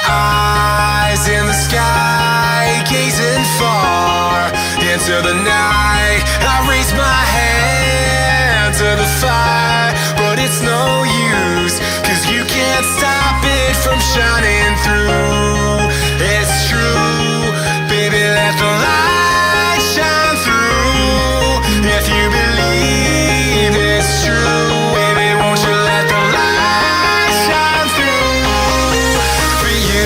Eyes in the sky, gazing far into the night. I raise my hand to the fire, but it's no use, 'cause you can't stop it from shining through. It's true, baby, let the light shine through. If you believe it's true, baby, won't you let the light shine through for you.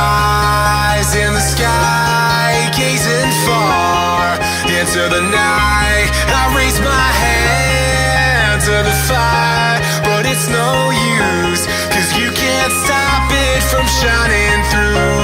Eyes in the sky, gazing far into the night. I raise my hand to the fire, but it's no use, 'cause you can't stop it from shining through.